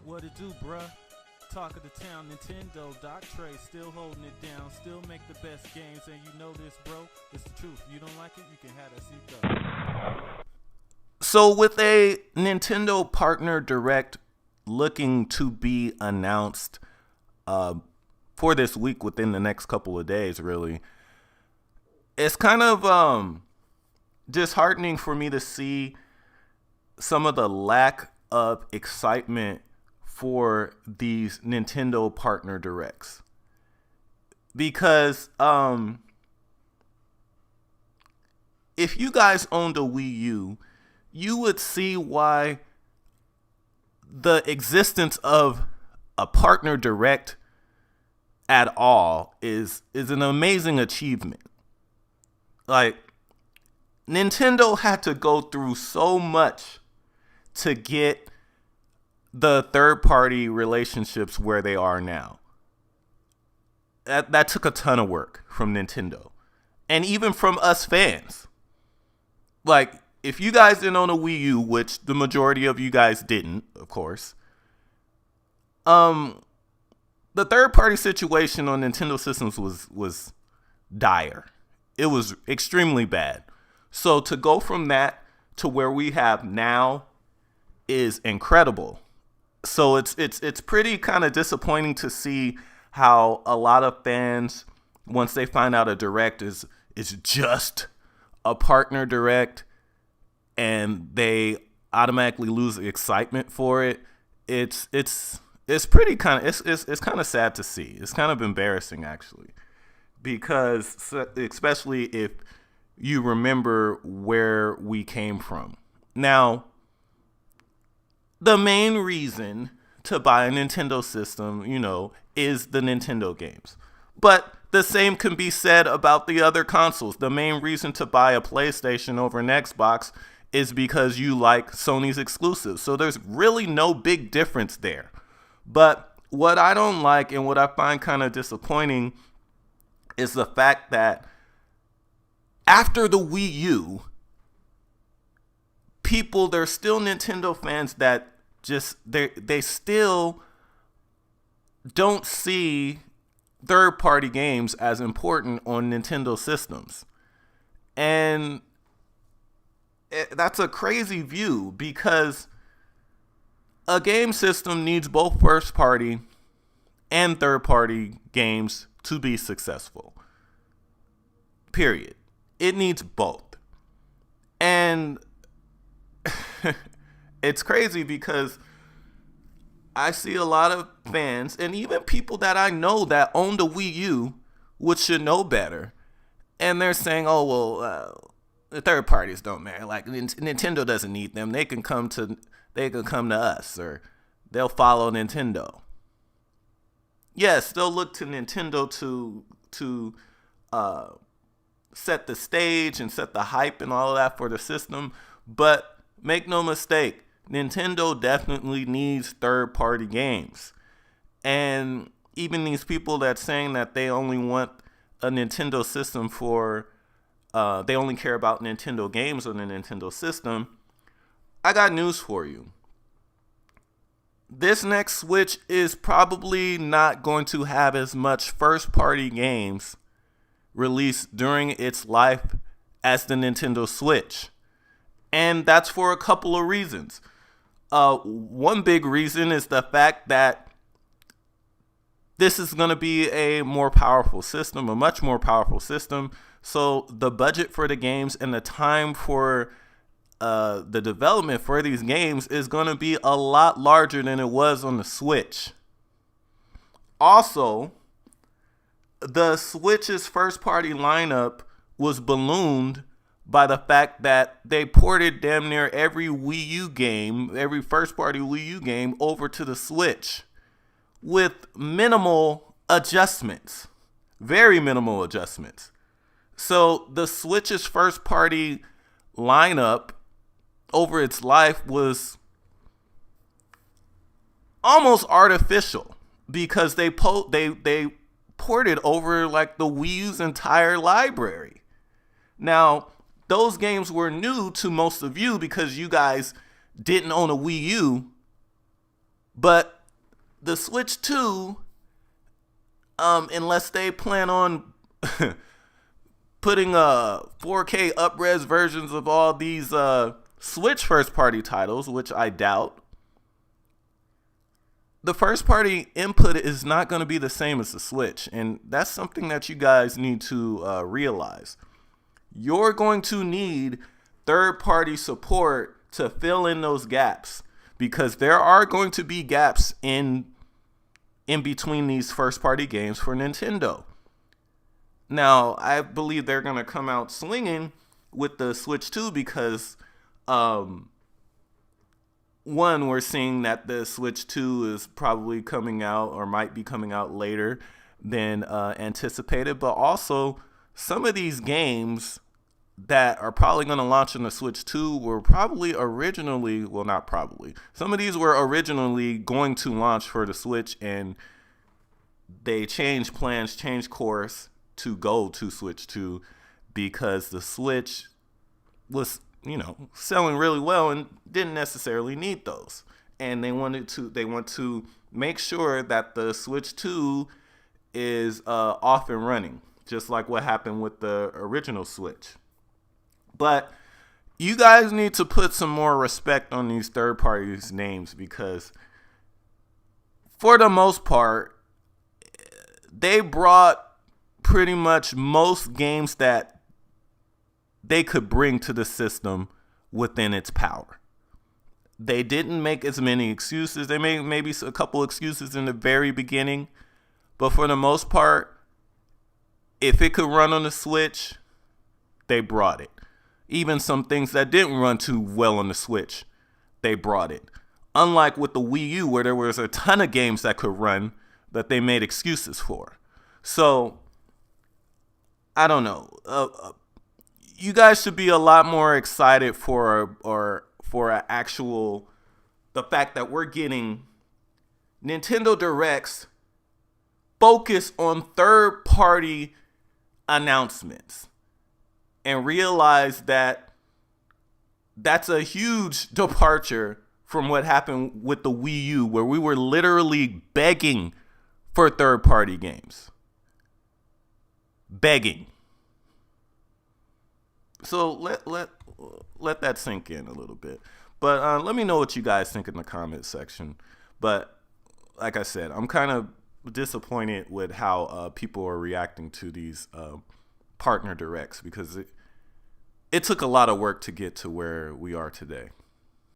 What it do, bruh? Talk of the town, Nintendo, Doc Trey, still holding it down, still make the best games, and you know this, bro. It's the truth. You don't like it, you can have that seat up. So, with a Nintendo partner direct looking to be announced for this week within the next couple of days, really, it's kind of disheartening for me to see some of the lack of excitement for these Nintendo partner directs. Because if you guys owned a Wii U, you would see why the existence of a partner direct at all is an amazing achievement. Like, Nintendo had to go through so much to get the third-party relationships where they are now. That took a ton of work from Nintendo. And even from us fans. Like, if you guys didn't own a Wii U, which the majority of you guys didn't, of course, the third-party situation on Nintendo systems was dire. It was extremely bad. So to go from that to where we have now is incredible. So it's pretty kind of disappointing to see how a lot of fans, once they find out a direct is just a partner direct and they automatically lose the excitement for it. It's pretty kind of it's kind of sad to see. It's kind of embarrassing, actually, because especially if you remember where we came from. Now, the main reason to buy a Nintendo system, is the Nintendo games. But the same can be said about the other consoles. The main reason to buy a PlayStation over an Xbox is because you like Sony's exclusives. So there's really no big difference there. But what I don't like and what I find kind of disappointing is the fact that after the Wii U, there's still Nintendo fans that they still don't see third-party games as important on Nintendo systems. And that's a crazy view, because a game system needs both first-party and third-party games to be successful. Period. It needs both. And it's crazy because I see a lot of fans and even people that I know that own the Wii U, which should know better, and they're saying, "Oh well, the third parties don't matter. Like, Nintendo doesn't need them. They can come to us, or they'll follow Nintendo." Yes, they'll look to Nintendo to set the stage and set the hype and all of that for the system, but make no mistake, Nintendo definitely needs third-party games. And even these people that's saying that they only want a Nintendo system they only care about Nintendo games on the Nintendo system, I got news for you. This next Switch is probably not going to have as much first-party games released during its life as the Nintendo Switch. And that's for a couple of reasons. One big reason is the fact that this is going to be a more powerful system, a much more powerful system. So the budget for the games and the time for the development for these games is going to be a lot larger than it was on the Switch. Also, the Switch's first-party lineup was ballooned by the fact that they ported damn near every Wii U game, every first-party Wii U game, over to the Switch with minimal adjustments. Very minimal adjustments. So the Switch's first-party lineup over its life was almost artificial, because they ported over like the Wii U's entire library. Now, those games were new to most of you because you guys didn't own a Wii U, but The Switch 2, unless they plan on putting 4K up-res versions of all these Switch first-party titles, which I doubt, the first-party input is not going to be the same as the Switch, and that's something that you guys need to realize. You're going to need third-party support to fill in those gaps, because there are going to be gaps in between these first-party games for Nintendo. Now, I believe they're going to come out swinging with the Switch 2 because, one, we're seeing that the Switch 2 is probably coming out or might be coming out later than anticipated, but also some of these games that are probably going to launch on the Switch 2 were probably originally, well, not probably, some of these were originally going to launch for the Switch, and they changed plans, changed course to go to Switch 2 because the Switch was, selling really well and didn't necessarily need those. And they want to make sure that the Switch 2 is off and running, just like what happened with the original Switch. But you guys need to put some more respect on these third parties' names, because for the most part, they brought pretty much most games that they could bring to the system within its power. They didn't make as many excuses. They made maybe a couple excuses in the very beginning, but for the most part, if it could run on the Switch, they brought it. Even some things that didn't run too well on the Switch, they brought it. Unlike with the Wii U, where there was a ton of games that could run that they made excuses for. So, I don't know. You guys should be a lot more excited for the fact that we're getting Nintendo Directs focus on third-party announcements, and realize that that's a huge departure from what happened with the Wii U, where we were literally begging for third-party games. Begging. So let that sink in a little bit. But let me know what you guys think in the comment section. But like I said, I'm kind of disappointed with how people are reacting to these partner directs, because it took a lot of work to get to where we are today.